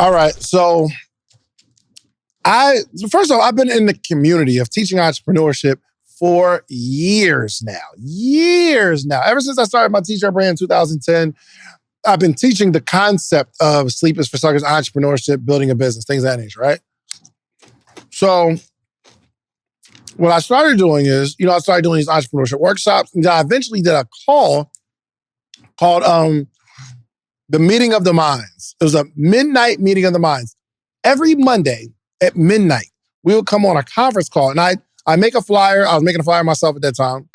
All right. So first of all, I've been in the community of teaching entrepreneurship for years now. Years now. Ever since I started my t-shirt brand in 2010, I've been teaching the concept of sleep is for suckers, entrepreneurship, building a business, things of that nature, right? So what I started doing is, I started doing these entrepreneurship workshops, and I eventually did a call called the Meeting of the Minds. It was a midnight meeting of the minds. Every Monday at midnight, we would come on a conference call, and I make a flyer. I was making a flyer myself at that time.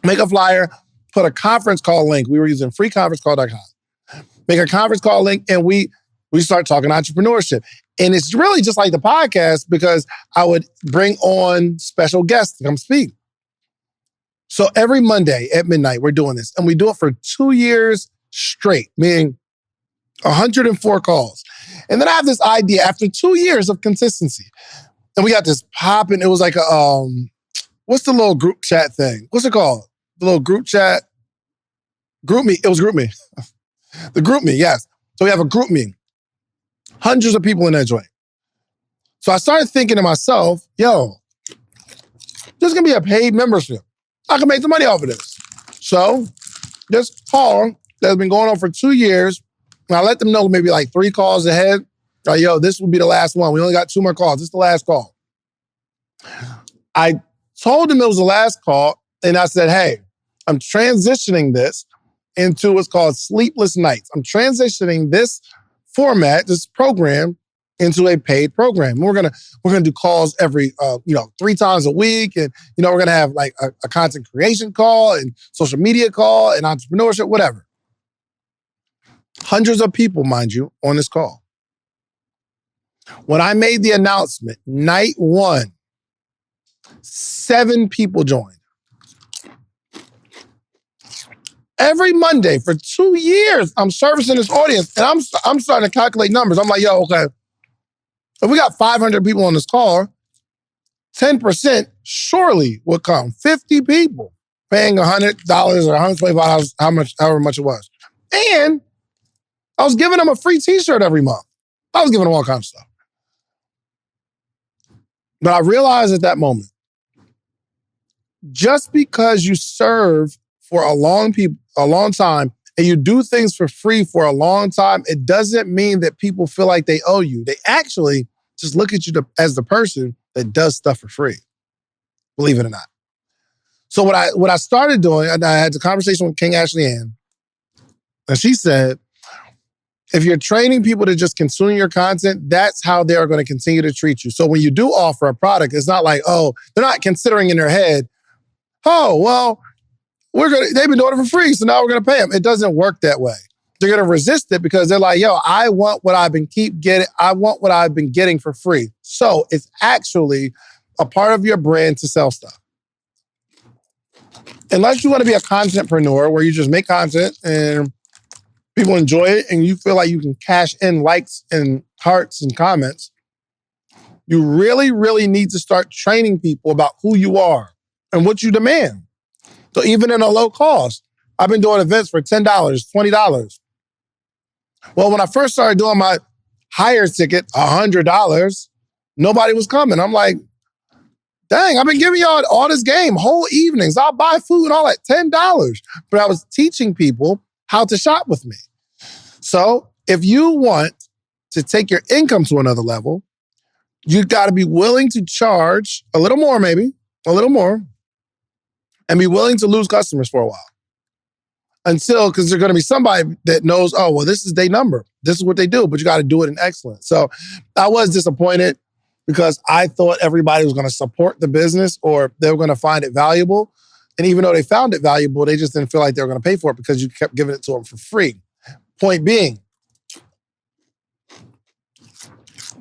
Make a flyer, put a conference call link. We were using freeconferencecall.com. Make a conference call link, and we start talking entrepreneurship. And it's really just like the podcast because I would bring on special guests to come speak. So every Monday at midnight, we're doing this. And we do it for 2 years straight, meaning 104 calls. And then I have this idea after 2 years of consistency. And we got this popping. It was like what's the little group chat thing? What's it called? The little group chat? Group me. It was Group Me. The Group Me, yes. So we have a Group Me. Hundreds of people in that joint. So I started thinking to myself, this is going to be a paid membership. I can make some money off of this. So this call that's been going on for 2 years, and I let them know maybe like 3 calls ahead. Like, this will be the last one. We only got 2 more calls. This is the last call. I told them it was the last call, and I said, hey, I'm transitioning this into what's called Sleepless Nights. I'm transitioning this format, this program, into a paid program. We're gonna do calls every 3 times a week, and we're gonna have like a content creation call and social media call and entrepreneurship, whatever. Hundreds of people, mind you, on this call. When I made the announcement, night 1, 7 people joined. Every Monday for 2 years, I'm servicing this audience, and I'm starting to calculate numbers. I'm like, okay, if we got 500 people on this call, 10% surely would come. 50 people paying $100 or $125, however much it was. And I was giving them a free t-shirt every month. I was giving them all kinds of stuff. But I realized at that moment, just because you serve for a long time and you do things for free for a long time, it doesn't mean that people feel like they owe you. They actually just look at you as the person that does stuff for free, believe it or not. So what I started doing, and I had a conversation with King Ashley Ann, and she said, if you're training people to just consume your content, that's how they're going to continue to treat you. So when you do offer a product, it's not like, they're not considering in their head, they've been doing it for free, so now we're going to pay them. It doesn't work that way. They're going to resist it because they're like, I want what I've been getting for free. So it's actually a part of your brand to sell stuff. Unless you want to be a contentpreneur where you just make content and people enjoy it and you feel like you can cash in likes and hearts and comments, you really, really need to start training people about who you are and what you demand. So even in a low cost, I've been doing events for $10, $20. Well, when I first started doing my higher ticket, $100, nobody was coming. I'm like, dang, I've been giving y'all all this game, whole evenings. I'll buy food and all that, $10. But I was teaching people how to shop with me. So if you want to take your income to another level, you got to be willing to charge a little more, maybe, a little more, and be willing to lose customers for a while. Because there's going to be somebody that knows, this is their number. This is what they do, but you got to do it in excellence. So I was disappointed because I thought everybody was going to support the business or they were going to find it valuable. And even though they found it valuable, they just didn't feel like they were going to pay for it because you kept giving it to them for free. Point being,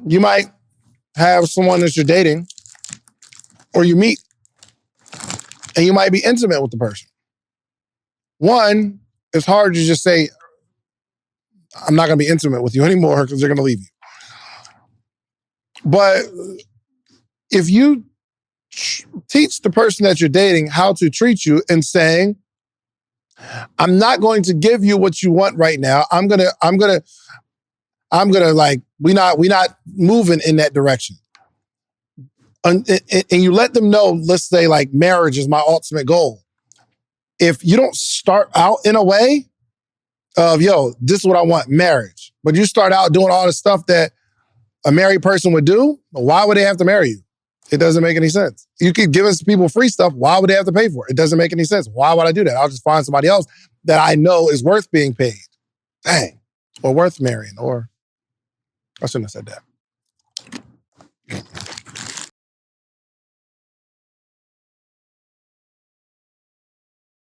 you might have someone that you're dating or you meet and you might be intimate with the person. One, it's hard to just say, I'm not going to be intimate with you anymore because they're going to leave you. But if you teach the person that you're dating how to treat you and saying, I'm not going to give you what you want right now. I'm gonna like We not moving in that direction. And you let them know, let's say like marriage is my ultimate goal. If you don't start out in a way of, yo, this is what I want, marriage, but you start out doing all the stuff that a married person would do, why would they have to marry you? It doesn't make any sense. You keep giving people free stuff, why would they have to pay for it? It doesn't make any sense. Why would I do that? I'll just find somebody else that I know is worth being paid. Dang. Or worth marrying, or I shouldn't have said that.